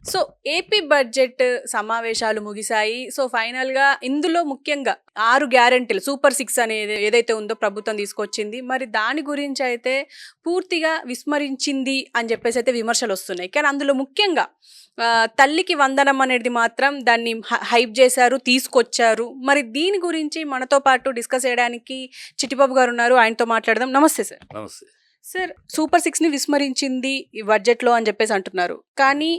So, AP budget సమావేశాలు ముగిసాయి. So, ఫైనల్‌గా ఇందులో ముఖ్యంగా 6 గ్యారంటీలు సూపర్ 6 అనేది ఏదైతే ఉందో ప్రభుత్వం తీసుకొచ్చింది. మరి దాని గురించయితే పూర్తిగా విస్మరించింది అని చెప్పేసయితే విమర్శలొస్తున్నాయి. కానీ అందులో ముఖ్యంగా తల్లికి వందనం అనేది మాత్రం దాన్ని హైప్ జేశారు, తీసుకొచ్చారు. మరి దీని గురించి మనతో పాటు డిస్కస్ చేయడానికి చిట్టిబాబు గారున్నారు. ఆయనతో మాట్లాడదాం. నమస్తే సార్. నమస్తే. సార్, సూపర్ 6ని విస్మరించింది ఈ బడ్జెట్‌లో అని జెప్పేసి అంటున్నారు. కానీ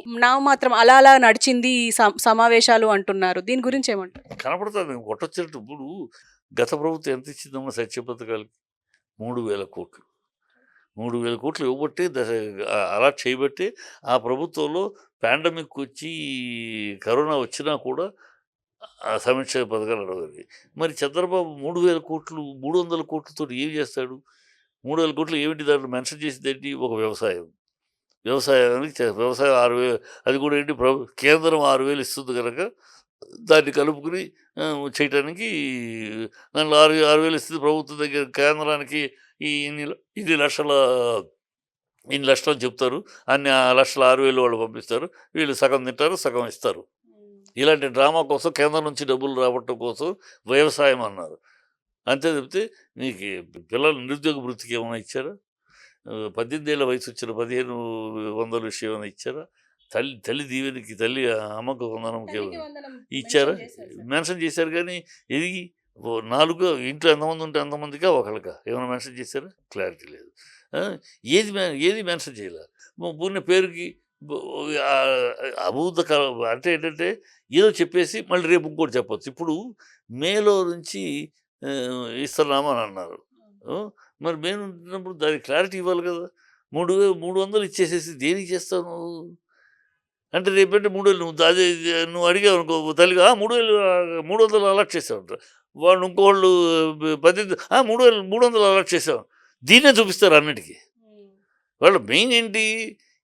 మాత్రం అలా అలా నడిచింది ఈ సమావేశాలు అంటున్నారు. దీని గురించి ఏమంటారు? కనపడుతుంది కొట్టొచ్చినట్టు. ఇప్పుడు గత ప్రభుత్వం ఎంత ఇచ్చిందమ్మా సంక్షేమ పథకాలకి? 3,000 కోట్లు. 3,000 కోట్లు ఇవ్వబట్టి అలాట్ చేయబట్టి ఆ ప్రభుత్వంలో పాండమిక్ వచ్చి కరోనా వచ్చినా కూడా ఆ సంక్షేమ పథకాలు నడవగలిగాయి. మరి చంద్రబాబు 3,000 కోట్లు 300 కోట్లతో ఏం చేస్తాడు? 3,000 కోట్లు ఏమిటి దాంట్లో మెన్షన్ చేసిందేంటి? ఒక వ్యవసాయం. వ్యవసాయానికి వ్యవసాయం 6,000, అది కూడా ఏంటి కేంద్రం 6,000 ఇస్తుంది కనుక దాన్ని కలుపుకొని చేయటానికి దాంట్లో 6,000 ఇస్తుంది ప్రభుత్వం దగ్గర. కేంద్రానికి ఈ ఇన్ని లక్షల ఇన్ని లక్షలు అని చెప్తారు. అన్ని ఆ లక్షల 6,000 వాళ్ళు పంపిస్తారు. వీళ్ళు సగం తింటారు, సగం ఇస్తారు. ఇలాంటి డ్రామా కోసం కేంద్రం నుంచి డబ్బులు రాబట్టడం కోసం వ్యవసాయం అన్నారు. అంతే తప్పితే నీకు పిల్లలు నిరుద్యోగ వృత్తికి ఏమైనా ఇచ్చారా? 18 ఏళ్ల వయసు వచ్చిన 1,500 విషయం ఏమైనా ఇచ్చారా? తల్లి దీవెనకి, తల్లి అమ్మకు వందనంకి ఇచ్చారా? మెన్షన్ చేశారు. కానీ ఇది 4 ఇంట్లో ఎంతమంది ఉంటే అంతమందికా ఒకళ్ళకా ఏమైనా మెన్షన్ చేశారా? క్లారిటీ లేదు. ఏది మెన్షన్ చేయలే. పూర్ణ పేరుకి అభూత అంటే ఏంటంటే ఏదో చెప్పేసి మళ్ళీ రేపు ఇంకోటి చెప్పొచ్చు. ఇప్పుడు మేలో నుంచి ఇస్తున్నామని అన్నారు. మరి మే ఉంటున్నప్పుడు దానికి క్లారిటీ ఇవ్వాలి కదా. 3,300 ఇచ్చేసేసి దేనికి చేస్తావు నువ్వు? అంటే రేపంటే 3,000 నువ్వు అదే నువ్వు అడిగావు అనుకో తల్లిగా 3,300 అలాట్ చేసావంట. వాళ్ళు ఇంకోళ్ళు 18 3,300 అలాట్ చేసావు. దీన్నే చూపిస్తారు అన్నిటికీ. వాళ్ళు మెయిన్ ఏంటి?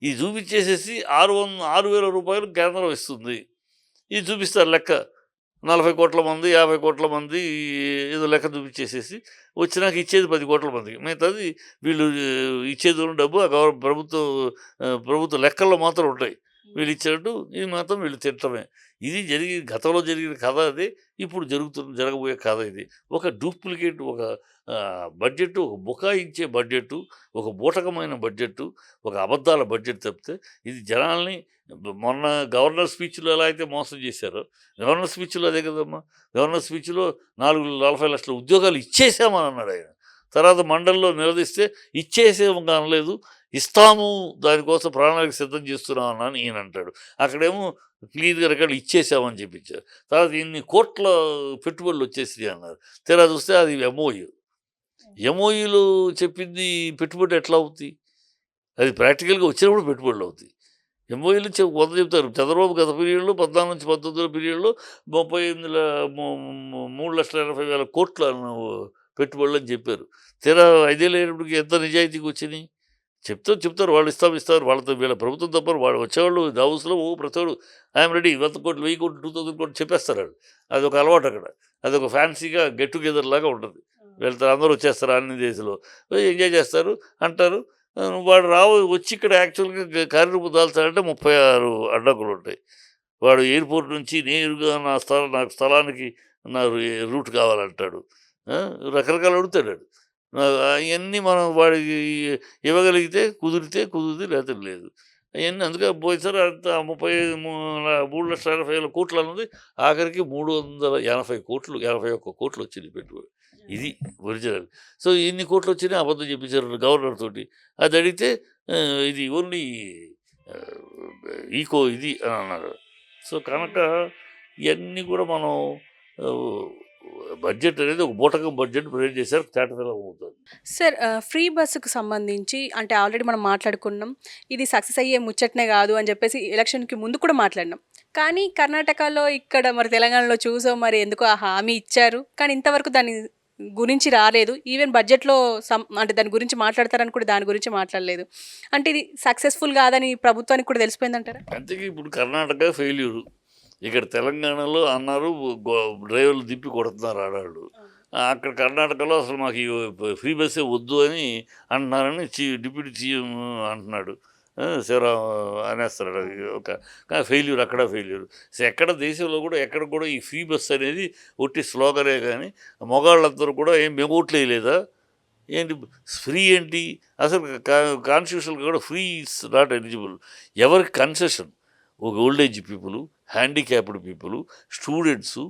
ఇది చూపించేసేసి 6,000 రూపాయలు కేంద్రం ఇస్తుంది. ఇది చూపిస్తారు లెక్క. 40 కోట్ల మంది, 50 కోట్ల మంది ఏదో లెక్క చూపించేసేసి వచ్చినాక ఇచ్చేది 10 కోట్ల మందికి. మిగతాది వీళ్ళు ఇచ్చేది డబ్బు ఆ ప్రభుత్వ లెక్కల్లో మాత్రం ఉంటాయి. వీళ్ళు ఇచ్చినట్టు ఇది మాత్రం వీళ్ళు తిట్టడమే. ఇది గతంలో జరిగిన కథ అది. ఇప్పుడు జరగబోయే కథ ఇది. ఒక డూప్లికేట్, ఒక బడ్జెట్, ఒక బుకాయించే బడ్జెట్, ఒక బూటకమైన బడ్జెట్, ఒక అబద్ధాల బడ్జెట్ తప్పితే ఇది జనాల్ని మొన్న గవర్నర్ స్పీచ్లో ఎలా అయితే మోసం చేశారో, గవర్నర్ స్పీచ్లో అదే కదమ్మా. గవర్నర్ స్పీచ్లో 40 లక్షల ఉద్యోగాలు ఇచ్చేసామని అన్నాడు ఆయన. తర్వాత మండలిలో నిలదీస్తే ఇచ్చేసేమో అనలేదు, ఇస్తాము, దానికోసం ప్రణాళిక సిద్ధం చేస్తున్నాం అని ఈయన అంటాడు. అక్కడేమో క్లియర్గా రికార్డులు ఇచ్చేసామని చెప్పించారు. తర్వాత ఇన్ని కోట్ల పెట్టుబడులు వచ్చేసినాయి అన్నారు. తీరా చూస్తే అది ఎంఓయూలో చెప్పింది పెట్టుబడి ఎట్లా అవుతాయి? అది ప్రాక్టికల్గా వచ్చినప్పుడు పెట్టుబడులు అవుతాయి. ఎంఓయూలు 100 చెప్తారు. చంద్రబాబు గత పీరియడ్లో 14 నుంచి 19 పీరియడ్లో 3,80,000 కోట్ల పెట్టుబడులు అని చెప్పారు. తీరా 5 ఏళ్ళు అయినప్పటికీ ఎంత నిజాయితీకి వచ్చినాయి? చెప్తారు వాళ్ళు ఇస్తారు. వాళ్ళతో వీళ్ళ ప్రభుత్వం తప్పరు. వాళ్ళు వచ్చేవాళ్ళు దావోస్లో ప్రతివాడు ఐఎమ్ రెడీ 100 కోట్లు, 1000 కోట్లు, 2,000 కోట్లు చెప్పేస్తారు వాళ్ళు. అదొక అలవాటు అక్కడ. అదొక ఫ్యాన్సీగా గెట్ టుగెదర్ లాగా ఉంటుంది. వెళ్తారు, అందరూ వచ్చేస్తారు అన్ని దేశంలో ఎంజాయ్ చేస్తారు అంటారు. వాడు వచ్చి ఇక్కడ యాక్చువల్గా కార్యరూపు దాల్చాలంటే 36 అడ్డంకులు ఉంటాయి. వాడు ఎయిర్పోర్ట్ నుంచి నేరుగా నాకు స్థలానికి నా రూట్ కావాలంటాడు. రకరకాలు అడుగుతాడు. అవన్నీ మనం వాడికి ఇవ్వగలిగితే కుదిరితే కుదురుతుంది, లేకపోతే లేదు. అవన్నీ అందుకే పోయిసారి అంత 3,80,000 కోట్లు అన్నది ఆఖరికి 380 కోట్లు, 81 కోట్లు వచ్చింది పెట్టుబడి. ఇది ఒరిజినల్. సో ఇన్ని కోట్లు వచ్చినాయి అబద్ధం చెప్పించారు గవర్నర్ తోటి. అది అడిగితే ఇది ఓన్లీ ఇది అని అన్నారు. సో కనుక ఇవన్నీ కూడా మనం బడ్జెట్ అనేది ఒక బూటకం బడ్జెట్ ప్రిపేర్ చేశారు. తేటతెల్లం అవుతుంది. సార్, ఫ్రీ బస్సుకు సంబంధించి అంటే ఆల్రెడీ మనం మాట్లాడుకున్నాం. ఇది సక్సెస్ అయ్యే ముచ్చటనే కాదు అని చెప్పేసి ఎలక్షన్‌కి ముందు కూడా మాట్లాడినాం. కానీ కర్ణాటకలో, ఇక్కడ మరి తెలంగాణలో చూసాం, మరి ఎందుకో ఆ హామీ ఇచ్చారు. కానీ ఇంతవరకు దాని గురించి రాలేదు. ఈవెన్ బడ్జెట్‌లో అంటే దాని గురించి మాట్లాడతారని కూడా దాని గురించి మాట్లాడలేదు. అంటే ఇది సక్సెస్‌ఫుల్ కాదని ప్రభుత్వానికి కూడా తెలిసిపోయిందంటారా? అంతేగా ఇప్పుడు కర్ణాటక ఫెయిల్యూరు. ఇక్కడ తెలంగాణలో అన్నారు డ్రైవర్లు దిప్పి కొడుతున్నారు ఆడాళ్ళు. అక్కడ కర్ణాటకలో అసలు మాకు ఫ్రీ బస్సే వద్దు అని అంటున్నారని డిప్యూటీ సీఎం అంటున్నాడు. శివరాం అనేస్తాడు, అది ఒక ఫెయిల్యూర్, అక్కడ ఫెయిల్యూర్. సో ఎక్కడ దేశంలో కూడా ఎక్కడ కూడా ఈ ఫ్రీ బస్ అనేది ఒట్టి స్లోగనే కానీ మగవాళ్ళందరూ కూడా ఏం మేము ఓట్లు వేయలేదా ఏంటి, ఫ్రీ ఏంటి అసలు, కాన్స్టిట్యూషన్గా కూడా ఫ్రీ ఇస్ నాట్ ఎలిజిబుల్. ఎవరికి కన్సెషన్, ఒక old age people, handicapped people, students,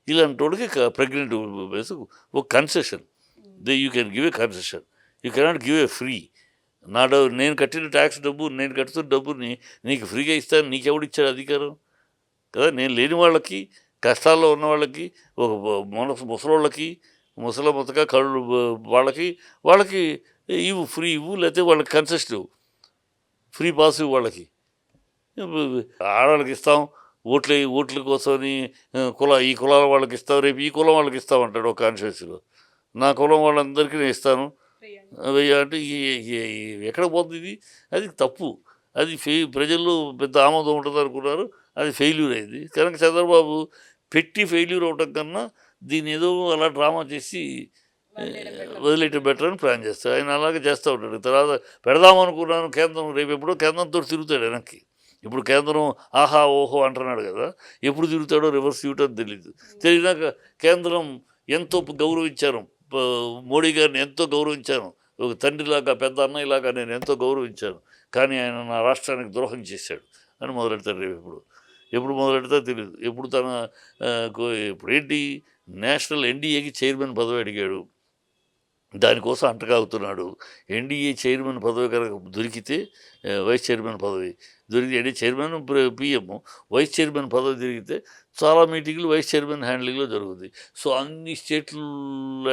ఇలాంటి వాళ్ళకి ప్రెగ్నెంట్ ఒక concession, you can give a concession, you cannot give a free. నా డబ్బు, నేను కట్టిన ట్యాక్స్ డబ్బు, నేను కడుతున్న డబ్బుని నీకు ఫ్రీగా ఇస్తాను, నీకెవడిచ్చాడు అధికారం కదా. నేను లేని వాళ్ళకి, కష్టాల్లో ఉన్న వాళ్ళకి, ఒక ముసలోళ్ళకి, ముసలమ్మతగా కళ్ళు వాళ్ళకి వాళ్ళకి ఇవ్వు, ఫ్రీ ఇవ్వు, లేకపోతే వాళ్ళకి కన్సెషన్ ఇవ్వు, ఫ్రీ పాస్ ఇవ్వు వాళ్ళకి. ఆడవాళ్ళకి ఇస్తాం ఓట్ల కోసమని, ఈ కులాల వాళ్ళకి ఇస్తాం, రేపు ఈ కులం వాళ్ళకి ఇస్తామంటాడు ఒక కాన్స్టిట్యూన్సీలో. నా కులం వాళ్ళందరికీ నేను ఇస్తాను అంటే ఎక్కడ పోతుంది ఇది? అది తప్పు. అది ప్రజల్లో పెద్ద ఆమోదం ఉంటుంది అనుకున్నారు, అది ఫెయిల్యూర్ అయింది. కనుక చంద్రబాబు పెట్టి ఫెయిల్యూర్ అవటం కన్నా దీన్ని ఏదో అలా డ్రామా చేసి వదిలేయటం బెటర్ అని ప్లాన్ చేస్తాడు. ఆయన అలాగే చేస్తూ ఉంటాడు. తర్వాత పెడదామనుకున్నాను కేంద్రం, రేపు ఎప్పుడో కేంద్రంతో తిరుగుతాడు వెనక్కి. ఇప్పుడు కేంద్రం ఆహా ఓహో అంటున్నాడు కదా, ఎప్పుడు తిరుగుతాడో రివర్స్ యూటర్న్ తెలియదు. తెలియనాక కేంద్రం ఎంతో గౌరవించాను, మోడీ గారిని ఎంతో గౌరవించాను, ఒక తండ్రిలాగా పెద్ద అన్నయ్యలాగా నేను ఎంతో గౌరవించాను, కానీ ఆయన నా రాష్ట్రానికి ద్రోహం చేశాడు అని మొదలెడతాడు. రేపు ఎప్పుడు మొదలెడతా తెలియదు. ఎప్పుడు తన ఇప్పుడు ఏంటి, నేషనల్ ఎన్డీఏకి చైర్మన్ పదవి అడిగాడు, దానికోసం అంటకాగుతున్నాడు. ఎన్డీఏ చైర్మన్ పదవి కనుక దొరికితే, వైస్ చైర్మన్ పదవి దొరికితే, అంటే చైర్మన్ పిఎం, వైస్ చైర్మన్ పదవి దొరికితే చాలా మీటింగ్లు వైస్ చైర్మన్ హ్యాండ్లింగ్లో జరుగుతుంది. సో అన్ని స్టేట్లు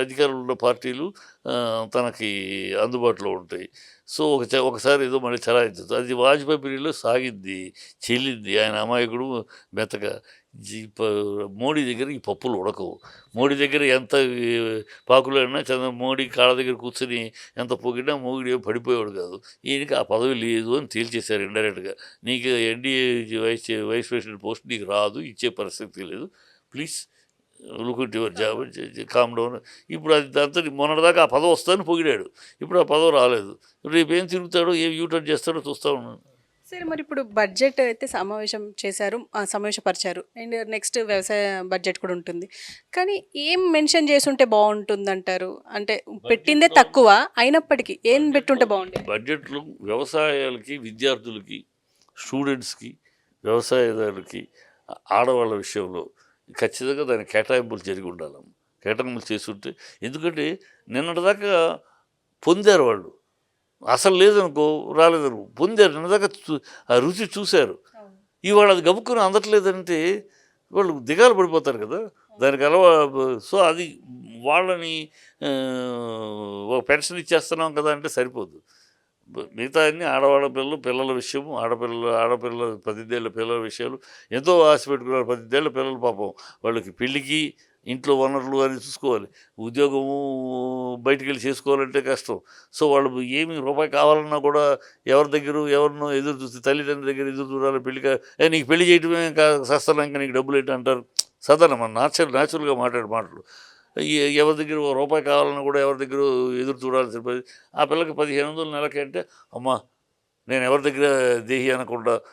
అధికారులు ఉన్న పార్టీలు తనకి అందుబాటులో ఉంటాయి. సో ఒకసారి ఏదో మళ్ళీ చలాయించదు. అది వాజ్పేయి పీరియడ్లో సాగింది, చెల్లింది. ఆయన అమాయకుడు మెత్తగా. మోడీ దగ్గర ఈ పప్పులు ఉడకవు. మోడీ దగ్గర ఎంత పాకులైనా మోడీ కాళ్ళ దగ్గర కూర్చొని ఎంత పొగినా మోగిడి పడిపోయేవాడు కాదు. ఈయనకి ఆ పదవి లేదు అని తేల్చేశారు ఇండైరెక్ట్గా. నీకు ఎన్డీఏ వైస్ ప్రెసిడెంట్ పోస్ట్ నీకు రాదు, ఇచ్చే పరిస్థితి లేదు, please look it your job, calm down. ఇప్పుడు అది దాంతో మొన్నటిదాకా ఆ పదవి వస్తుందని పొగిడాడు, ఇప్పుడు ఆ పదవి రాలేదు. రేపు ఏం తిరుగుతాడో, ఏం యూటర్న్ చేస్తాడో చూస్తూ ఉన్నాను. సరే, మరి ఇప్పుడు బడ్జెట్ అయితే సమావేశపరిచారు, అండ్ నెక్స్ట్ వ్యవసాయ బడ్జెట్ కూడా ఉంటుంది. కానీ ఏం మెన్షన్ చేసుంటే బాగుంటుందంటారు? అంటే పెట్టిందే తక్కువ అయినప్పటికీ ఏం పెట్టుంటే బాగుంటుంది? బడ్జెట్లో వ్యవసాయాలకి, విద్యార్థులకి, స్టూడెంట్స్కి, వ్యవసాయదారులకి, ఆడవాళ్ళ విషయంలో ఖచ్చితంగా దాని కేటాయింపులు జరిగి ఉండాలి. కేటాయింపులు చేస్తుంటే, ఎందుకంటే నిన్నటిదాకా పొందారు వాళ్ళు, అసలు లేదనుకో రాలేదనుకో, పొందారు నిన్నదాకా, ఆ రుచి చూశారు. ఇవాళ అది గబుక్కుని అందట్లేదంటే వాళ్ళు దిగాలు పడిపోతారు కదా. దానికి సో అది వాళ్ళని ఒక పెన్షన్ ఇచ్చేస్తున్నాం కదా అంటే సరిపోదు. మిగతా అన్ని ఆడవాళ్ళ పిల్లల విషయం, ఆడపిల్లల 18 ఏళ్ళ పిల్లల విషయాలు ఎంతో ఆశ పెట్టుకున్నారు. 18 ఏళ్ళ పిల్లలు పాపం, వాళ్ళకి పెళ్ళికి, ఇంట్లో వనరులు అని చూసుకోవాలి, ఉద్యోగము బయటికి వెళ్ళి చేసుకోవాలంటే కష్టం. సో వాళ్ళు ఏమి రూపాయి కావాలన్నా కూడా ఎవరినో ఎదురు చూస్తే, తల్లిదండ్రుల దగ్గర ఎదురు చూడాలి. నీకు పెళ్లి చేయటమే సస్తాను, ఇంకా నీకు డబ్బులు ఏంటి అంటారు. సాధారణ మన న్యాచురల్గా మాటలు. ఎవరి దగ్గర రూపాయి కావాలన్నా కూడా ఎవరి దగ్గర ఎదురు చూడాల్సిన పని. ఆ పిల్లకి 1500 నెలకి అంటే, అమ్మా నేను ఎవరి దగ్గర దేహి అనకుండా